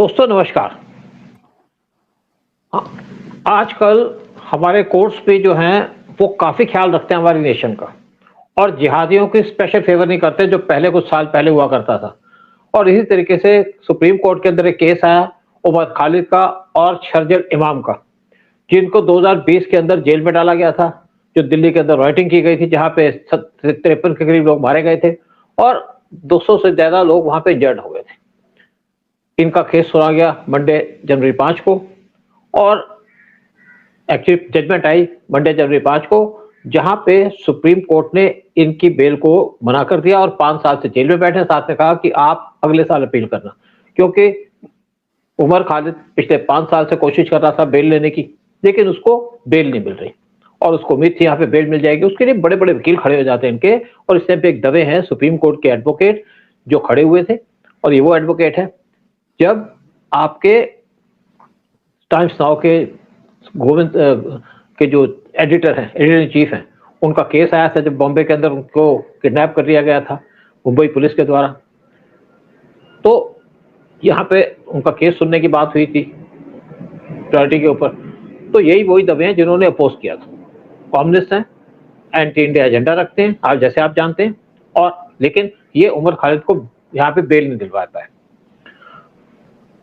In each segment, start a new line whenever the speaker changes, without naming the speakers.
दोस्तों नमस्कार। हाँ, आजकल हमारे कोर्ट्स पे जो हैं वो काफ़ी ख्याल रखते हैं हमारी नेशन का और जिहादियों की स्पेशल फेवर नहीं करते जो पहले कुछ साल पहले हुआ करता था। और इसी तरीके से सुप्रीम कोर्ट के अंदर एक केस आया उमर खालिद का और शरजील इमाम का, जिनको 2020 के अंदर जेल में डाला गया था, जो दिल्ली के अंदर राइटिंग की गई थी जहाँ पे 53 के करीब लोग मारे गए थे और 200 से ज़्यादा लोग वहाँ पे इंजर्ड हो गए थे। इनका केस सुना गया मंडे जनवरी 5 को और एक्चुअली जजमेंट आई मंडे जनवरी 5 को, जहां पे सुप्रीम कोर्ट ने इनकी बेल को मना कर दिया और 5 साल से जेल में बैठे। साथ में कहा कि आप अगले साल अपील करना, क्योंकि उमर खालिद पिछले 5 साल से कोशिश कर रहा था बेल लेने की, लेकिन उसको बेल नहीं मिल रही और उसको उम्मीद थी यहाँ पे बेल मिल जाएगी। उसके लिए बड़े बड़े वकील खड़े हो जाते हैं इनके, और इस टाइम पे एक दबे हैं सुप्रीम कोर्ट के एडवोकेट जो खड़े हुए थे। और ये वो एडवोकेट है, जब आपके टाइम्स नाउ के गोविंद के जो एडिटर हैं, एडिटर इन चीफ हैं, उनका केस आया था जब बॉम्बे के अंदर उनको किडनैप कर लिया गया था मुंबई पुलिस के द्वारा, तो यहाँ पे उनका केस सुनने की बात हुई थी प्रायोरिटी के ऊपर। तो यही वही दबे हैं जिन्होंने अपोज किया था। कम्युनिस्ट हैं, एंटी इंडिया एजेंडा रखते हैं, आप जैसे आप जानते हैं, और लेकिन ये उमर खालिद को यहाँ पे बेल नहीं दिलवा पाए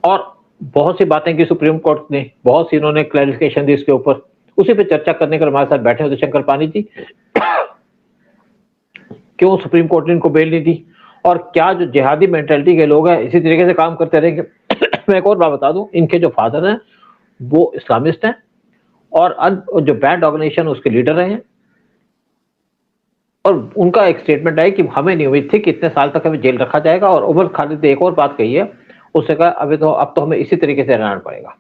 और बहुत सी बातें की सुप्रीम कोर्ट ने, बहुत सी इन्होंने क्लैरिफिकेशन दी इसके ऊपर। उसी पे चर्चा करने के लिए हमारे साथ बैठे होते शंकर पानी जी। क्यों सुप्रीम कोर्ट ने इनको बेल नहीं दी और क्या जो जिहादी मेंटालिटी के लोग हैं इसी तरीके से काम करते रहेंगे? मैं एक और बात बता दूं, इनके जो फादर हैं वो इस्लामिस्ट हैं और जो बैंड ऑर्गेनाइजेशन उसके लीडर रहे हैं, और उनका एक स्टेटमेंट है कि हमें नहीं उम्मीद थी कि इतने साल तक हमें जेल रखा जाएगा। और उमर खालिद ने एक और बात कही है, उसने कहा अब तो हमें इसी तरीके से रहना पड़ेगा,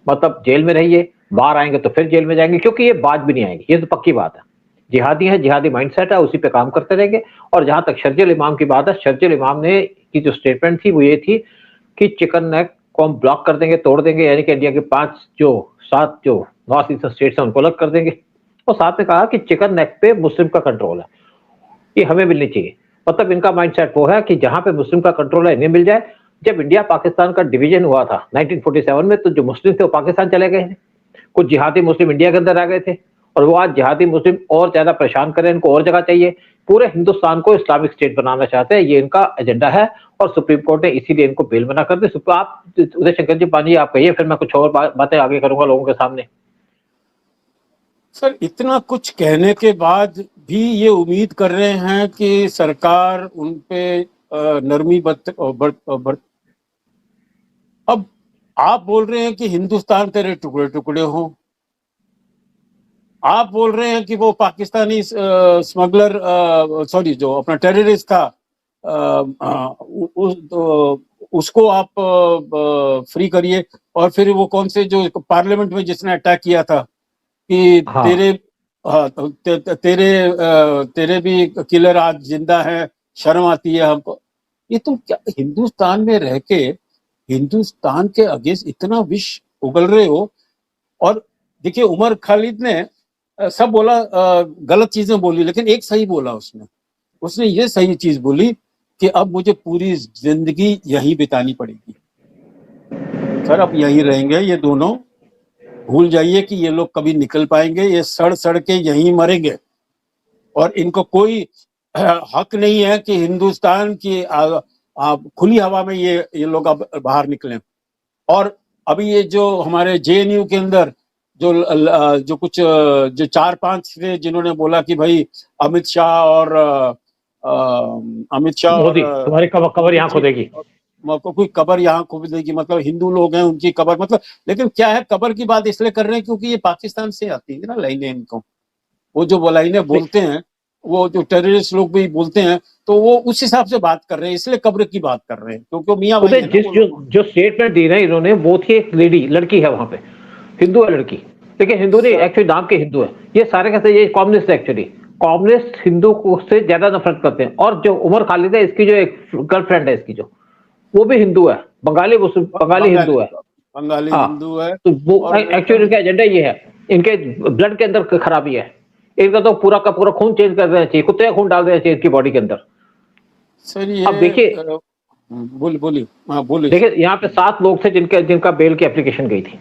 मतलब जेल में रहिए, बाहर आएंगे तो फिर जेल में जाएंगे, क्योंकि ये बात भी नहीं आएंगी, ये तो पक्की बात है। जिहादी है, जिहादी माइंडसेट है, उसी पे काम करते रहेंगे। और जहां तक शरजील इमाम की बात है, शरजील इमाम ने की जो स्टेटमेंट थी वो ये थी कि चिकन नेक को हम ब्लॉक कर देंगे, तोड़ देंगे, यानी कि इंडिया के 7 जो नॉर्थ ईस्टर्न स्टेट्स हैं उनको अलग कर देंगे। और साथ में कहा कि चिकन नेक पे मुस्लिम का कंट्रोल है, ये हमें मिलनी चाहिए। मतलब इनका माइंडसेट वो है कि जहां पे मुस्लिम का कंट्रोल है इन्हें मिल जाए। जब इंडिया पाकिस्तान का डिवीजन हुआ था 1947 में, तो जो मुस्लिम थे वो पाकिस्तान चले गए थे, कुछ जिहादी मुस्लिम इंडिया के अंदर आ गए थे, और वो आज जिहादी मुस्लिम और ज्यादा परेशान करें, इनको और जगह चाहिए, पूरे हिंदुस्तान को इस्लामिक स्टेट बनाना चाहते हैं, ये इनका एजेंडा है। और सुप्रीम कोर्ट ने इसीलिए इनको बेल मना कर दी। आप उदय शंकर जी पानी आप कहिए, फिर मैं कुछ और बातें आगे करूंगा लोगों के सामने।
सर, इतना कुछ कहने के बाद भी ये उम्मीद कर रहे हैं कि सरकार उन पे नरमी अब आप बोल रहे हैं कि हिंदुस्तान तेरे टुकड़े टुकड़े हो, आप बोल रहे हैं कि वो पाकिस्तानी स्मगलर जो अपना टेररिस्ट था उसको आप फ्री करिए, और फिर वो कौन से जो पार्लियामेंट में जिसने अटैक किया था कि तेरे भी किलर आज जिंदा है, शर्म आती है हमको। ये तुम क्या हिंदुस्तान में रह के हिंदुस्तान के अगेंस्ट इतना विष उगल रहे हो? और देखिए, उमर खालिद ने सब बोला, गलत चीजें बोली, लेकिन एक सही बोला उसने ये सही चीज बोली कि अब मुझे पूरी जिंदगी यहीं बितानी पड़ेगी। सर, अब यहीं रहेंगे ये दोनों, भूल जाइए कि ये लोग कभी निकल पाएंगे, ये सड़ सड़ के यहीं मरेंगे और इनको कोई हक नहीं है कि हिंदुस्तान की खुली हवा में ये लोग अब बाहर निकलें। और अभी ये जो हमारे जेएनयू के अंदर जो कुछ जो 4-5 थे जिन्होंने बोला कि भाई अमित शाह और
तुम्हारी कबर यहाँ खोदेगी,
कोई कबर यहाँ खोद देगी, मतलब हिंदू लोग हैं उनकी कबर, मतलब। लेकिन क्या है, कबर की बात इसलिए कर रहे हैं क्योंकि ये पाकिस्तान से आती है ना लाइनें इनको, वो जो लाइनें बोलते हैं, वो जो टेररिस्ट लोग भी बोलते हैं, तो वो उस हिसाब से बात कर रहे हैं, इसलिए कब्र की बात कर रहे हैं, क्योंकि मियां भाई
जो स्टेटमेंट दी रहे इन्होंने, वो थी एक लड़की है वहां पे, हिंदू है लड़की, लेकिन हिंदू नहीं, एक्चुअली नाम के हिंदू है। ये सारे कहते हैं ये कम्युनिस्ट है, एक्चुअली कम्युनिस्ट हिंदू को से ज्यादा नफरत करते हैं। और जो उमर खालिद है, इसकी जो एक गर्लफ्रेंड है इसकी, जो वो भी हिंदू है, बंगाली हिंदू है,
बंगाली हिंदू है।
तो वो एक्चुअली इनका एजेंडा ये है, इनके ब्लड के अंदर खराबी है, इनका तो पूरा का पूरा खून चेंज कर देना चाहिए, कुत्ते का खून डाल देना चाहिए इनकी बॉडी के अंदर।
सर, ये
अब देखिए,
बोलिए बोलिए, हाँ बोलिए।
देखिए यहाँ पे 7 लोग थे जिनका बेल की एप्लीकेशन गई थी।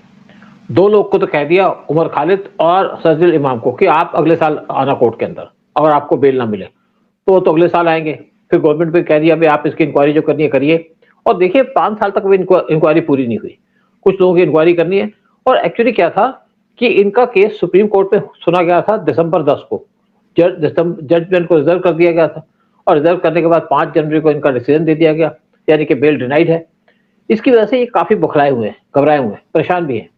2 लोग को तो कह दिया, उमर खालिद और सजल इमाम को, कि आप अगले साल आना कोर्ट के अंदर, अगर आपको बेल ना मिले तो वो तो अगले साल आएंगे। फिर गवर्नमेंट भी कह दिया भाई आप इसकी इंक्वायरी जो करनी है करिए। और देखिए 5 साल तक भी इंक्वायरी पूरी नहीं हुई, कुछ लोगों की इंक्वायरी करनी है। और एक्चुअली क्या था कि इनका केस सुप्रीम कोर्ट में सुना गया था दिसंबर 10 को, जजमेंट को रिजर्व कर दिया गया था, और रिजर्व करने के बाद 5 जनवरी को इनका डिसीजन दे दिया गया, यानी कि बेल डिनाइड है। इसकी वजह से ये काफी बुखलाए हुए हैं, घबराए हुए हैं, परेशान भी हैं।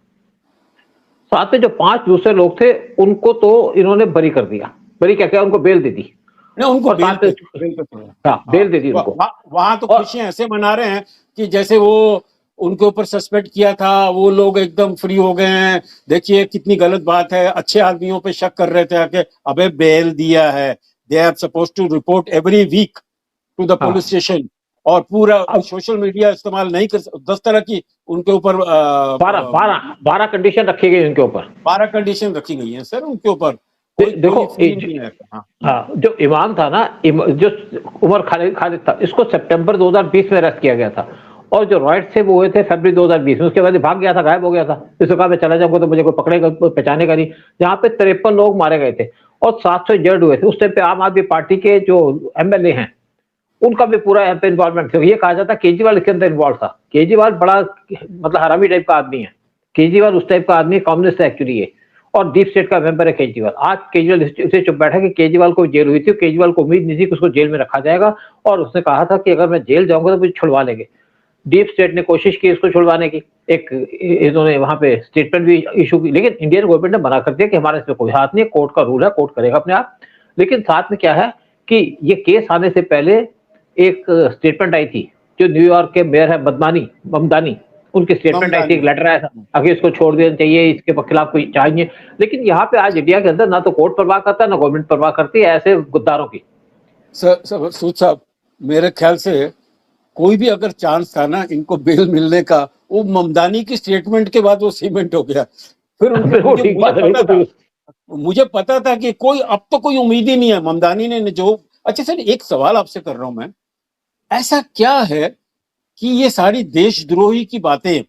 साथ में जो 5 दूसरे लोग थे उनको तो इन्होंने बरी कर दिया, बरी क्या किया, उनको बेल दे दी।
नहीं, उनको
और साथ में
बेल पे छोड़ा।
हाँ, बेल दे दी उनको।
वहां तो
और
खुशियां ऐसे मना रहे हैं कि जैसे वो उनके ऊपर सस्पेक्ट किया था, वो लोग एकदम फ्री हो गए हैं। देखिए कितनी गलत बात है, अच्छे आदमियों पे शक कर रहे थे कि अबे बेल दिया है, they are suppose to report every week to the
हाँ,
पुलिस स्टेशन, और पूरा
अब
सोशल मीडिया इस्तेमाल नहीं कर 10 तरह की उनके ऊपर
12 कंडीशन रखी गई उनके ऊपर।
12 कंडीशन रखी गई है सर उनके ऊपर। कोई
देखो
फ्री नहीं है। हाँ,
हाँ, जो इमाम था ना, जो उमर खालिद खालिद था, इसको सितंबर 2020 में अरेस्ट किया गया था। और जो रॉयट्स थे वो हुए थे फरवरी 2020 में। उसके बाद भाग गया था, गायब हो गया था। इसको कहा मैं चला जाऊंगा तो मुझे कोई पकड़ेगा, पहचानेगा नहीं। जहाँ पे 53 लोग मारे गए थे और 700 इंजर्ड हुए थे। उस टाइम पे आम आदमी पार्टी के जो एमएलए हैं उनका भी पूरा यहाँ पे इन्वॉल्वमेंट था। ये कहा जाता है केजरीवाल इसके अंदर इन्वॉल्व था। केजरीवाल बड़ा मतलब हरामी टाइप का आदमी है। केजरीवाल उस टाइप का आदमी, कम्युनिस्ट है एक्चुअली ये, और डीप स्टेट का मेंबर है केजरीवाल। आज केजरीवाल इसे चुप बैठा कि केजरीवाल को जेल हुई थी, केजरीवाल को उम्मीद नहीं थी कि उसको जेल में रखा जाएगा, और उसने कहा था कि अगर मैं जेल जाऊंगा तो मुझे छुड़वा लेंगे। डीप स्टेट ने कोशिश की इसको छुड़वाने की, एक इन्होंने वहां पे स्टेटमेंट भी इशू की, लेकिन इंडियन गवर्नमेंट ने मना कर दिया कि हमारे इसमें कोई हाथ नहीं है, कोर्ट का रूल है, कोर्ट करेगा अपने आप। लेकिन साथ में क्या है कि ये केस आने से पहले एक स्टेटमेंट आई थी, जो न्यूयॉर्क के मेयर है ममदानी, उनकी स्टेटमेंट आई थी, एक लेटर आया था अगर इसको छोड़ देना चाहिए, इसके खिलाफ कोई चाहिए। लेकिन यहाँ पे आज इंडिया के अंदर ना तो कोर्ट परवाह करता, ना गवर्नमेंट परवाह करती है ऐसे गुद्दारों की।
सर सूद साहब, मेरे ख्याल से कोई भी अगर चांस था ना इनको बेल मिलने का, वो ममदानी की स्टेटमेंट के बाद वो सीमेंट हो गया। फिर
बिल्कुल ठीक बात है।
मुझे पता था कि कोई अब तो कोई उम्मीद ही नहीं है ममदानी ने जो। अच्छा सर, एक सवाल आपसे कर रहा हूं मैं, ऐसा क्या है कि ये सारी देशद्रोही की बातें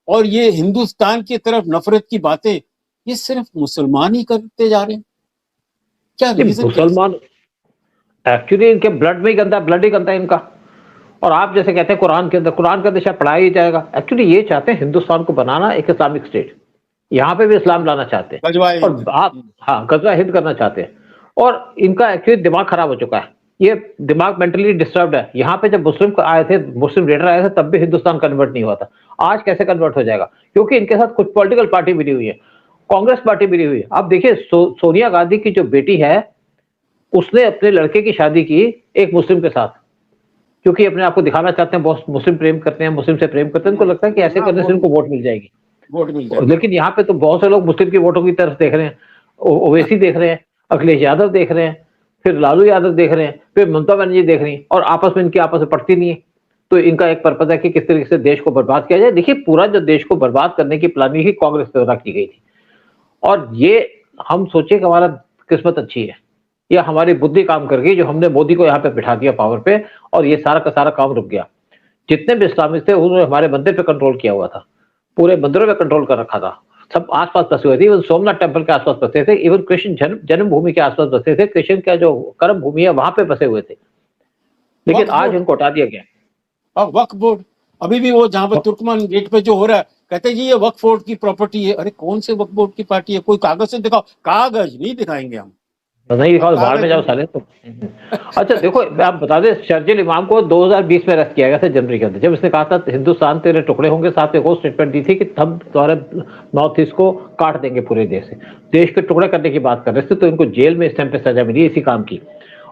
और ये हिंदुस्तान की तरफ नफरत की बातें ये सिर्फ मुसलमान ही करते जा रहे हैं? क्या रीजन?
मुसलमान एक्चुअली इनके ब्लड में ही गंदा, ब्लड ही गंदा है इनका। और आप जैसे कहते हैं कुरान के अंदर शायद पढ़ाया ही जाएगा। एक्चुअली ये चाहते हैं हिंदुस्तान को बनाना एक इस्लामिक स्टेट, यहाँ पे भी इस्लाम लाना चाहते हैं, और आप हाँ गजवा हिंद करना चाहते हैं। और इनका एक्चुअली दिमाग खराब हो चुका है, ये दिमाग मेंटली डिस्टर्ब्ड है। यहाँ पे जब मुस्लिम आए थे, मुस्लिम लीडर आए थे, तब भी हिंदुस्तान कन्वर्ट नहीं हुआ था। आज कैसे कन्वर्ट हो जाएगा? क्योंकि इनके साथ कुछ पॉलिटिकल पार्टी मिली हुई है, कांग्रेस पार्टी मिली हुई है। आप देखिए सोनिया गांधी की जो बेटी है, उसने अपने लड़के की शादी की एक मुस्लिम के साथ, क्योंकि अपने आप को दिखाना चाहते हैं बहुत मुस्लिम प्रेम करते हैं, मुस्लिम से प्रेम करते हैं। उनको लगता है कि ऐसे करने से उनको वोट मिल जाएगी,
वोट मिल जाएगी।
लेकिन यहाँ पे तो बहुत से लोग मुस्लिम की वोटों की तरफ देख रहे हैं। ओवैसी देख रहे हैं, अखिलेश यादव देख रहे हैं, फिर लालू यादव देख रहे हैं, फिर ममता बनर्जी देख रही हैं, और आपस में इनकी आपस में पड़ती नहीं है। तो इनका एक पर्पज है कि किस तरीके से देश को बर्बाद किया जाए। देखिए पूरा जो देश को बर्बाद करने की प्लानिंग ही कांग्रेस द्वारा की गई थी, और ये हम सोचे कि हमारा किस्मत अच्छी है या हमारी बुद्धि काम कर गई जो हमने मोदी को यहाँ पे बिठा दिया पावर पे, और ये सारा का सारा काम रुक गया। जितने भी इस्लामिस्ट थे उन्होंने हमारे मंदिर पे कंट्रोल किया हुआ था, पूरे मंदिरों पे कंट्रोल कर रखा था, सब आसपास बसे हुए थे। इवन सोमनाथ टेम्पल के आसपास बसे थे, इवन कृष्ण जन्मभूमि के आसपास बसे थे, कृष्ण का जो कर्म भूमि है वहां पे बसे हुए थे। लेकिन आज उनको हटा दिया गया।
और वक्फ बोर्ड अभी भी वो जहां पर तुर्कमान गेट पे जो हो रहा है, कहते जी ये वक्फ बोर्ड की प्रॉपर्टी है। अरे कौन से वक्फ बोर्ड की पार्टी है? कोई कागज से दिखाओ। कागज नहीं दिखाएंगे हम,
नहीं दिखाओ, बाहर में जाओ साले तो। अच्छा देखो, आप बता दें, शर्जिल इमाम को 2020 में अरेस्ट किया गया था जनवरी के अंदर, जब इसने कहा था हिंदुस्तान तेरे टुकड़े होंगे। साथ में एक और स्टेटमेंट दी थी कि हम तुम्हारे नॉर्थ ईस्ट को काट देंगे पूरे देश से, देश के टुकड़े करने की बात कर रहे थे। तो इनको जेल में इस टाइम पे सजा मिली इसी काम की।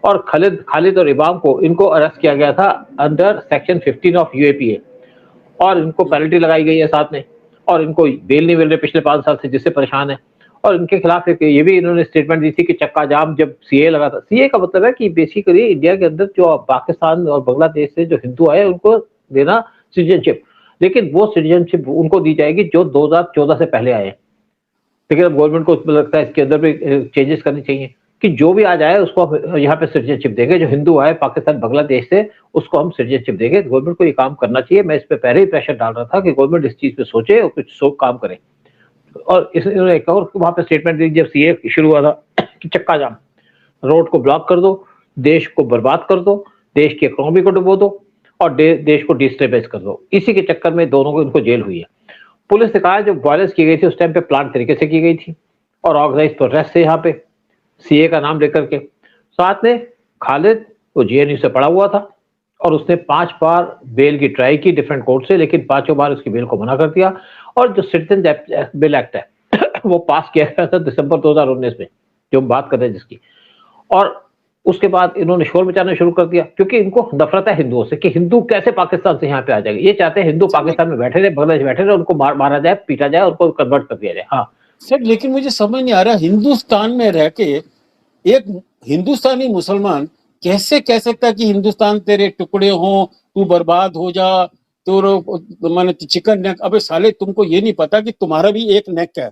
और खालिद और इमाम को इनको अरेस्ट किया गया था अंडर सेक्शन 15 ऑफ यूएपीए, और इनको पेनल्टी लगाई गई है साथ में, और इनको बेल नहीं मिल रही पिछले 5 साल से, जिससे परेशान है। और इनके खिलाफ एक ये भी इन्होंने स्टेटमेंट दी थी कि चक्का जाम जब सीए लगा था। सीए का मतलब है कि बेसिकली इंडिया के अंदर जो पाकिस्तान और बांग्लादेश से जो हिंदू आए उनको देना सिटीजनशिप, लेकिन वो सिटीजनशिप उनको दी जाएगी जो 2014 से पहले आए। लेकिन अब गवर्नमेंट को लगता है इसके अंदर भी चेंजेस करनी चाहिए कि जो भी आ जाए उसको हम यहाँ पे सिटीजनशिप देंगे, जो हिंदू आए पाकिस्तान बांग्लादेश से उसको हम सिटीजनशिप देंगे। गवर्नमेंट को ये काम करना चाहिए। मैं इस पे पहले ही प्रेशर डाल रहा था कि गवर्नमेंट इस चीज पे सोचे और कुछ काम करे। और इन्होंने एक और वहां पे स्टेटमेंट दी जब सीए शुरू हुआ था कि चक्का जाम, रोड को ब्लॉक कर दो, देश को बर्बाद कर दो, देश की इकोनॉमी को डुबो दो और देश को डिस्टेबलाइज कर दो। इसी के चक्कर में दोनों को इनको जेल हुई है। पुलिस ने कहा जो वायलेंस की गई थी उस टाइम पे प्लान तरीके से की गई थी और ऑर्गेनाइज प्रोटेस्ट थे यहाँ पे सीए का नाम लेकर के। साथ में खालिद वो जेएनयू से पढ़ा हुआ था और उसने 5 बार बेल की ट्राई की डिफरेंट कोर्ट से, लेकिन 5 बार उसकी बेल को मना कर दिया। और जो सिटीजन बिल एक्ट है वो पास किया गया था दिसंबर 2019 में, जो हम बात कर रहे हैं जिसकी। और उसके बाद इन्होंने शोर मचाना शुरू कर दिया क्योंकि इनको नफरत है हिंदुओं से कि हिंदू कैसे पाकिस्तान से यहाँ पे आ जाएंगे। ये चाहते हैं हिंदू पाकिस्तान में बैठे रहे, बांग्लादेश बैठे रहे, उनको मारा जाए, पीटा जाए, उनको कन्वर्ट कर दिया जाए। हाँ
सर, लेकिन मुझे समझ नहीं आ रहा, हिंदुस्तान में रह के एक हिंदुस्तानी मुसलमान कैसे कह सकता है कि हिंदुस्तान तेरे टुकड़े हो, तू बर्बाद हो जा, तो माने चिकन नेक। अबे साले, तुमको ये नहीं पता कि तुम्हारा भी एक नेक है।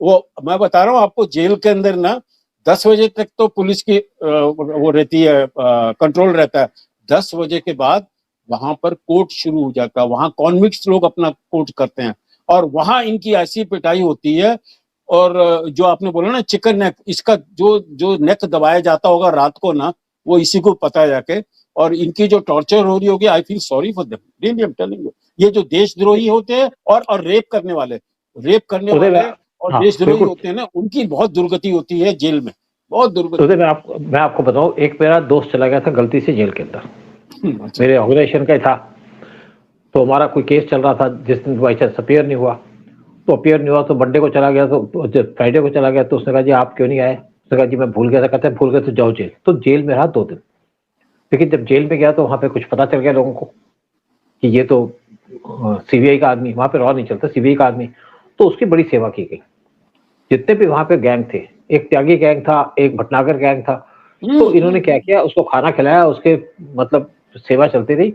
वो मैं बता रहा हूँ आपको, जेल के अंदर ना 10 बजे तक तो पुलिस की वो रहती है, कंट्रोल रहता है। 10 बजे के बाद वहां पर कोर्ट शुरू हो जाता है, वहां कॉन्विक्ट्स लोग अपना कोर्ट करते हैं और वहां इनकी ऐसी पिटाई होती है। और जो आपने बोला ना चिकन नेक, इसका जो जो नेक दबाया जाता होगा रात को ना, वो इसी को पता है जाके। और इनकी जो टॉर्चर हो रही होगी, I feel sorry for them, really I am telling you. ये जो देशद्रोही होते हैं और रेप करने वाले और
हाँ
देशद्रोही
बिल्कुल।
होते हैं ना, उनकी बहुत दुर्गति होती है जेल में, बहुत दुर्गति।
तो मैं आपको बताऊं, एक मेरा दोस्त चला गया था गलती से जेल के अंदर,
अच्छा।
मेरे ऑर्गेनाइजेशन का ही था। तो हमारा कोई केस चल रहा था, जिस दिन बाई चांस अपियर नहीं हुआ, तो अपियर नहीं हुआ तो मंडे को चला गया, तो जब फ्राइडे को चला गया तो उसने कहा जी आप क्यों नहीं आए। उसने कहा जी मैं भूल गया था। कहते हैं भूल गए तो जाओ जेल। तो जेल में रहा 2 दिन। लेकिन जब जेल में गया तो वहां पे कुछ पता चल गया लोगों को कि ये तो सीबीआई का आदमी, वहां पे रॉ नहीं चलता, सीबीआई का आदमी। तो उसकी बड़ी सेवा की गई। जितने भी वहां पे गैंग थे, एक त्यागी गैंग था, एक भटनागर गैंग था, तो इन्होंने क्या किया, उसको खाना खिलाया, उसके मतलब सेवा चलती रही।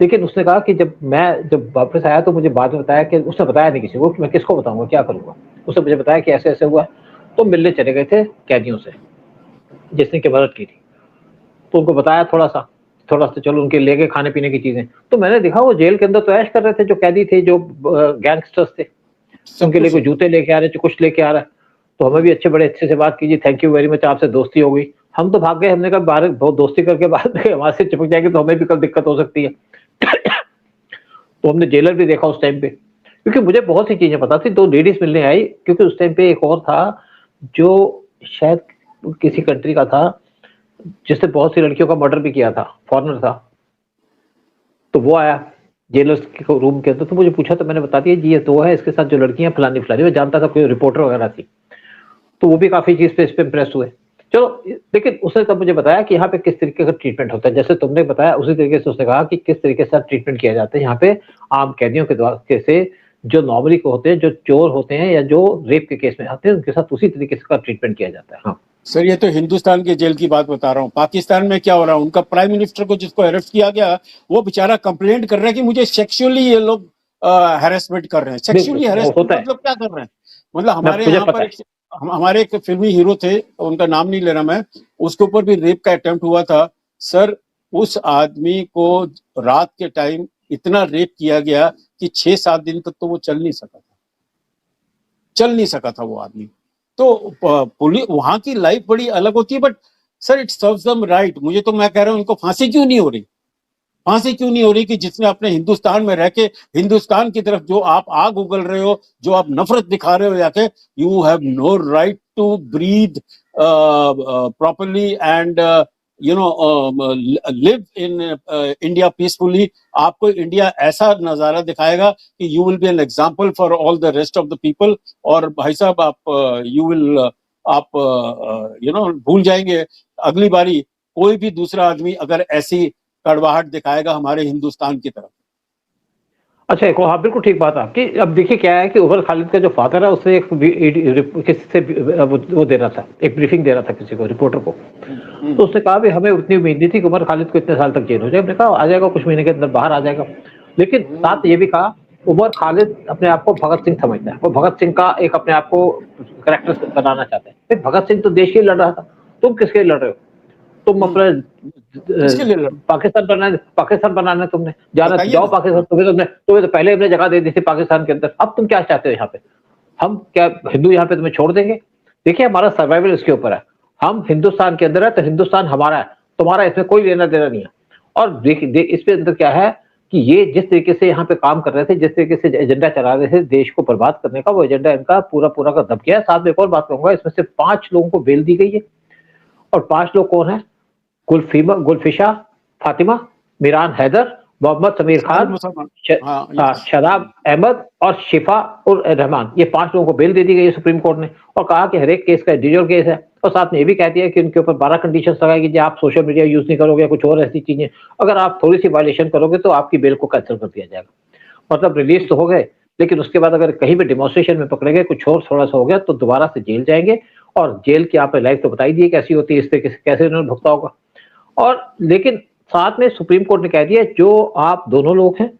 लेकिन उसने कहा कि जब वापस आया तो मुझे बाद में बताया कि उसने बताया नहीं किसी को, कि मैं किसको बताऊंगा, क्या करूंगा। उसने मुझे बताया कि ऐसे ऐसे हुआ। तो मिलने चले गए थे कैदियों से जिसने की मदद की थी। तो उनको बताया थोड़ा सा चलो उनके ले गए खाने पीने की चीजें। तो मैंने देखा वो जेल के अंदर तो ऐश कर रहे थे, जो कैदी थे, जो गैंगस्टर्स थे, उनके लिए कोई जूते लेके आ रहे थे, कुछ लेके आ रहा है। तो हमें भी बड़े अच्छे से बात कीजिए, थैंक यू वेरी मच, आपसे दोस्ती हो गई। हम तो भाग गए, हमने कहा बाहर बहुत दोस्ती करके बाद में हमारे से चिपक जाएंगे तो हमें भी कल दिक्कत हो सकती है। तो हमने जेलर भी देखा उस टाइम पे, क्योंकि मुझे बहुत सी चीजें पता थी। 2 लेडीज मिलने आई, क्योंकि उस टाइम पे एक और था जो शायद किसी कंट्री का था, जिसने बहुत सी लड़कियों का मर्डर भी किया था, फॉरेनर था। तो वो आया जेलर्स के रूम के अंदर, तो मुझे पूछा, तो मैंने बता दिया जी ये तो है, इसके साथ जो लड़कियां फलानी फलानी, मैं जानता था कोई रिपोर्टर वगैरह थी। तो वो भी काफी चीज पे इस पे इम्प्रेस हुए। चलो, लेकिन उसने तब मुझे बताया कि यहाँ पे किस तरीके का ट्रीटमेंट होता है, जैसे तुमने बताया उसी तरीके से उसने कहा कि किस तरीके से ट्रीटमेंट किया जाता है यहाँ पे आम कैदियों के द्वारा से, जो नॉर्मली को होते हैं, जो चोर होते हैं या जो रेप के केस में आते हैं, उनके साथ उसी तरीके से का ट्रीटमेंट किया जाता है। हाँ
सर, ये तो हिंदुस्तान के जेल की बात बता रहा हूँ। पाकिस्तान में क्या हो रहा है, उनका प्राइम मिनिस्टर को जिसको अरेस्ट किया गया, वो बेचारा कंप्लेंट कर रहा है कि मुझे सेक्सुअली ये लोग हैरेसमेंट कर रहे हैं। सेक्सुअली हैरेसमेंट मतलब क्या कर रहे हैं? मतलब हमारे यहाँ पर हमारे एक फिल्मी हीरो थे, उनका नाम नहीं ले रहा मैं, उसके ऊपर भी रेप का अटेम्प्ट हुआ था। सर, उस आदमी को रात के टाइम इतना रेप किया गया कि 6-7 दिन तक तो वो चल नहीं सका था वो आदमी। तो पुलिस वहां की लाइफ बड़ी अलग होती है, but sir it serves them right. मुझे तो, मैं कह रहा हूँ, इनको फांसी क्यों नहीं हो रही कि जिसने अपने हिंदुस्तान में रह के हिंदुस्तान की तरफ जो आप आग उगल रहे हो, जो आप नफरत दिखा रहे हो जाके, you have no right to breathe properly and live in India peacefully. आपको इंडिया ऐसा नजारा दिखाएगा कि you will be an example for all the rest of the people. और भाई साहब, आप भूल जाएंगे अगली बारी कोई भी दूसरा आदमी अगर ऐसी कड़वाहट दिखाएगा हमारे हिंदुस्तान की तरफ।
अच्छा, एक हाँ बिल्कुल ठीक बात आपकी। अब देखिए क्या है कि उमर खालिद का जो फादर है, उससे किसी से वो दे रहा था, एक ब्रीफिंग दे रहा था किसी को, रिपोर्टर को। तो उसने कहा भी हमें उतनी उम्मीद नहीं थी कि उमर खालिद को इतने साल तक जेल हो जाए। हमने कहा आ जाएगा, कुछ महीने के अंदर बाहर आ जाएगा। लेकिन साथ ये भी कहा, उमर खालिद अपने आप को भगत सिंह समझता है, वो भगत सिंह का एक अपने आप को करेक्टर बनाना चाहता है। भगत सिंह तो देश के लिए लड़ रहा था, तुम किसके लिए लड़ रहे हो? तुम अपने
किसके लिए लड़?
पाकिस्तान बनाना है तुमने, जाना
बताइए
जाओ
ना।
पाकिस्तान। तुम्हें तो पहले हमने जगह दे दी थी पाकिस्तान के अंदर, अब तुम क्या चाहते हो यहाँ पे? हम क्या हिंदू यहाँ पे तुम्हें छोड़ देंगे? देखिए हमारा सर्वाइवल इसके ऊपर है। हम हिंदुस्तान के अंदर है तो हिंदुस्तान हमारा है, तुम्हारा इसमें कोई लेना देना नहीं है। और देखिए इसके अंदर क्या है कि ये जिस तरीके से यहाँ पे काम कर रहे थे, जिस तरीके से एजेंडा चला रहे थे देश को बर्बाद करने का, वो एजेंडा इनका पूरा पूरा का दब गया है। साथ में एक और बात कहूंगा, इसमें से 5 लोगों को बेल दी गई है। और 5 लोग कौन है? गुलफिशा फातिमा, मिरान हैदर, मोहम्मद समीर
सारे
खान,
मुसलमान।
शदाब अहमद और शिफा उर रहमान, ये 5 लोगों को बेल दे दी गई है सुप्रीम कोर्ट ने। और कहा कि हर एक केस का इंडिविजुअल केस है। और साथ में ये भी कह दिया कि उनके ऊपर 12 कंडीशंस लगाएगी कि आप सोशल मीडिया यूज नहीं करोगे, कुछ और ऐसी चीजें अगर आप थोड़ी सी वायलेशन करोगे तो आपकी बेल को कैंसिल कर दिया जाएगा। मतलब रिलीज तो हो गए, लेकिन उसके बाद अगर कहीं भी डेमोन्स्ट्रेशन में पकड़े गए, कुछ और थोड़ा सा हो गया तो दोबारा से जेल जाएंगे। और जेल की आपने लाइफ तो बताई दी कैसी होती है, इस तरीके से कैसे उन्होंने भुगता होगा। और लेकिन साथ में सुप्रीम कोर्ट ने कह दिया जो आप दोनों लोग हैं,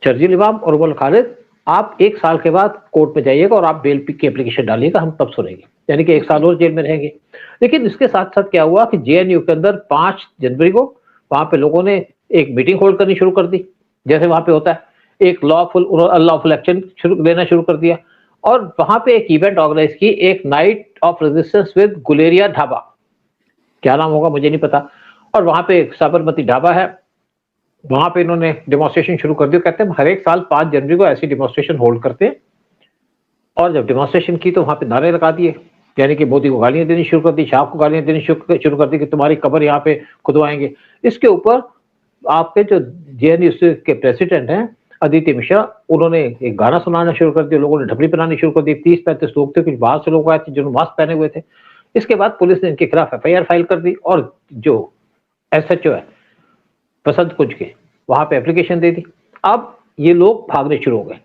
शर्जील इमाम और उमर खालिद, आप 1 साल के बाद कोर्ट में जाइएगा और आप बेल की एप्लीकेशन डालिएगा, हम तब सुनेंगे। यानी कि 1 साल और जेल में रहेंगे। लेकिन इसके साथ साथ क्या हुआ कि जेएनयू के अंदर 5 जनवरी को वहां पे लोगों ने एक मीटिंग होल्ड करनी शुरू कर दी, जैसे वहां पे होता है। एक अनलॉफुल एक्शन लेना शुरू कर दिया। और वहां पे एक इवेंट ऑर्गेनाइज की, एक night of resistance with Guleria dhaba, क्या नाम होगा मुझे नहीं पता। और वहां पे एक साबरमती ढाबा है, वहां पे इन्होंने डेमोन्स्ट्रेशन शुरू कर दिया। कहते हैं हर एक साल 5 जनवरी को ऐसी डेमोन्स्ट्रेशन होल्ड करते हैं। और जब डेमोन्स्ट्रेशन की तो वहां पे नारे लगा दिए, यानी कि मोदी को गालियां देनी शुरू कर दी, शाह को गालियां देनी शुरू कर दी कि तुम्हारी कब्र यहाँ पे खुदवाएंगे। इसके ऊपर आपके जो जेएनयू के प्रेसिडेंट हैं अदिति मिश्रा, उन्होंने एक गाना सुनाना शुरू कर दिया, लोगों ने ढपली बनानी शुरू कर दी। 30-35 लोग थे, कुछ बाहर से लोग आए थे जिन्होंने मास्क पहने हुए थे। इसके बाद पुलिस ने इनके खिलाफ एफआईआर फाइल कर दी और जो एसएचओ है बसंत कुंज के, वहां पे एप्लीकेशन दे दी। अब ये लोग भागने शुरू हो गए,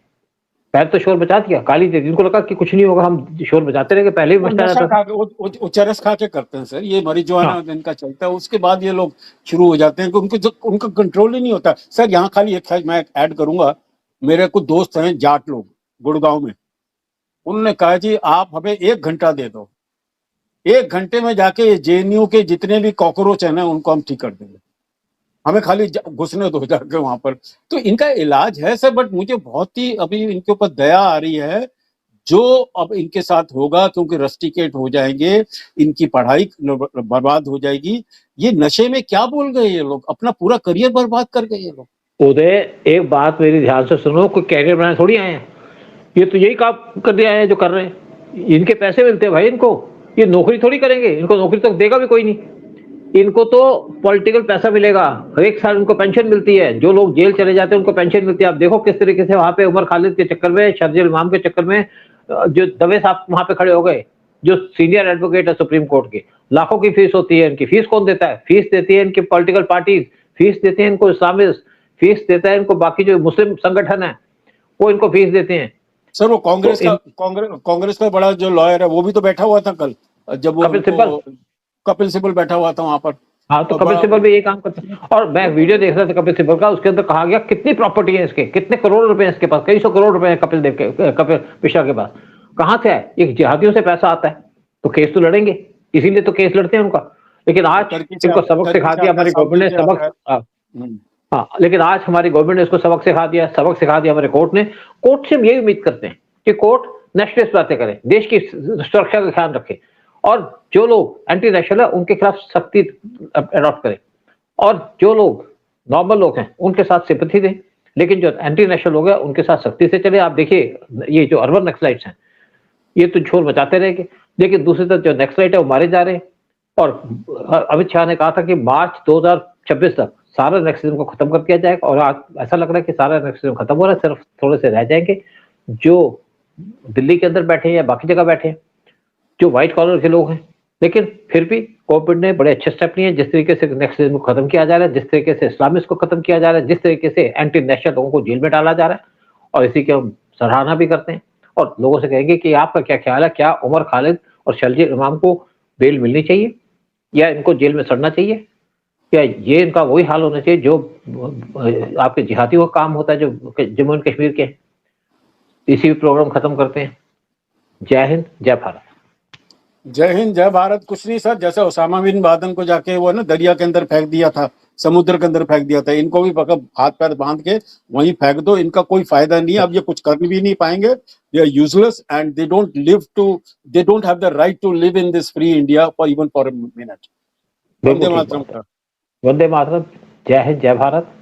पहले तो शोर बचा दिया, गाली दे दी, इनको लगा कि कुछ नहीं होगा, हम शोर बचाते रहे, पहले भी मचता रहता था।
वो चरस खा के करते हैं सर, ये marijuana
हाँ।
इनका चलता है, उसके बाद ये लोग शुरू हो जाते हैं कि उनका कंट्रोल ही नहीं होता सर। यहाँ खाली एक मैं ऐड करूंगा, मेरे कुछ दोस्त हैं जाट लोग गुड़गांव में, उन्होंने कहा जी आप हमें 1 घंटा दे दो, 1 घंटे में जाके जेएनयू के जितने भी कॉकरोच है ना उनको हम ठीक कर देंगे, हमें खाली घुसने दो जाके वहां पर। तो इनका इलाज है सर, बट मुझे बहुत ही अभी इनके ऊपर दया आ रही है जो अब इनके साथ होगा, क्योंकि रस्टिकेट हो जाएंगे, इनकी पढ़ाई बर्बाद हो जाएगी। ये नशे में क्या बोल गए ये लोग, अपना पूरा करियर बर्बाद कर गए ये लोग।
उदय एक बात मेरी ध्यान से सुनो, कोई कैरियर बनाने थोड़ी आए हैं, ये तो यही काम कर दिया है जो कर रहे हैं। इनके पैसे मिलते हैं भाई इनको, ये नौकरी थोड़ी करेंगे, इनको नौकरी तो देगा भी कोई नहीं, इनको तो पॉलिटिकल पैसा मिलेगा। हर एक साल उनको पेंशन मिलती है, जो लोग जेल चले जाते हैं उनको पेंशन मिलती है। आप देखो किस तरीके से वहां पे उमर खालिद के चक्कर में, शर्जील इमाम के चक्कर में जो दवे साहब वहां पे खड़े हो गए, जो सीनियर एडवोकेट है सुप्रीम कोर्ट के, लाखों की फीस होती है इनकी। फीस कौन देता है? फीस देती है इनकी पॉलिटिकल पार्टीज, फीस देते हैं इनको इस्लामिस्ट, फीस देता है इनको बाकी जो मुस्लिम संगठन है, वो इनको फीस देते हैं।
सर वो कांग्रेस का बड़ा जो लॉयर है वो भी तो बैठा हुआ था कल, जब वो कपिल सिब्बल बैठा हुआ था वहां पर।
हाँ, तो कपिल सिब्बल भी ये काम करते हैं। और मैं वीडियो देख रहा था कपिल सिब्बल का, उसके अंदर कहा गया कितनी प्रॉपर्टी है इसके, कितने करोड़ रुपए इसके पास, कई 100 करोड़ रुपए है कपिल मिश्रा के पास। कहाँ से है? एक जिहादियों से पैसा आता है, तो केस तो लड़ेंगे, इसीलिए तो केस लड़ते हैं उनका। लेकिन आज इनको सबक सिखा दिया हमारी गवर्नमेंट ने, सबक। हाँ, लेकिन आज हमारी गवर्नमेंट ने इसको सबक सिखा दिया हमारे कोर्ट ने। कोर्ट से हम यही उम्मीद करते हैं कि कोर्ट नेशनलिस्ट बातें करे, देश की सुरक्षा का ख्याल रखे, और जो लोग एंटी नेशनल है उनके खिलाफ सख्ती अडॉप्ट करें, और जो लोग नॉर्मल लोग हैं उनके साथ सिंपैथी दें, लेकिन जो एंटी नेशनल लोग हैं उनके साथ सख्ती से चले। आप देखिए ये जो अर्बन नक्सलाइट्स हैं ये तो शोर मचाते रहेंगे, लेकिन दूसरी तरफ जो नक्सलाइट है वो मारे जा रहे हैं। और अमित शाह ने कहा था कि मार्च 2026 तक सारा नक्सलिज्म को खत्म कर दिया जाएगा, और आज ऐसा लग रहा है कि सारा नक्सलिज्म खत्म हो रहा है, सिर्फ थोड़े से रह जाएंगे जो दिल्ली के अंदर बैठे हैं या बाकी जगह बैठे हैं, जो व्हाइट कॉलर के लोग हैं। लेकिन फिर भी गवर्नमेंट ने बड़े अच्छे स्टेप लिए हैं, जिस तरीके से नक्सलिज्म को खत्म किया जा रहा है, जिस तरीके से इस्लामिस्ट को खत्म किया जा रहा है, जिस तरीके से एंटी नेशनल लोगों को जेल में डाला जा रहा है, और इसी की हम सराहना भी करते हैं। और लोगों से कहेंगे कि आपका क्या ख्याल है, क्या उमर खालिद और शर्जील इमाम को बेल मिलनी चाहिए या इनको जेल में सड़ना चाहिए, क्या ये इनका वही हाल होना चाहिए जो आपके जिहादियों का काम होता है जो जम्मू एंड कश्मीर के? इसी भी प्रोग्राम खत्म करते हैं। जय हिंद, जय भारत।
जय हिंद जय भारत। कुछ नहीं सर, जैसे ओसामा बिन लादेन को जाके वो ना दरिया के अंदर फेंक दिया था, समुद्र के अंदर फेंक दिया था, इनको भी हाथ पैर बांध के वहीं फेंक दो, इनका कोई फायदा नहीं है। अब ये कुछ कर भी नहीं पाएंगे, they are useless and they don't have the right to live in this free India for even for a minute. Vande
बिल्कुल ठीक
मातरम
बात है। वंदे मातरम। जय हिंद जय भारत।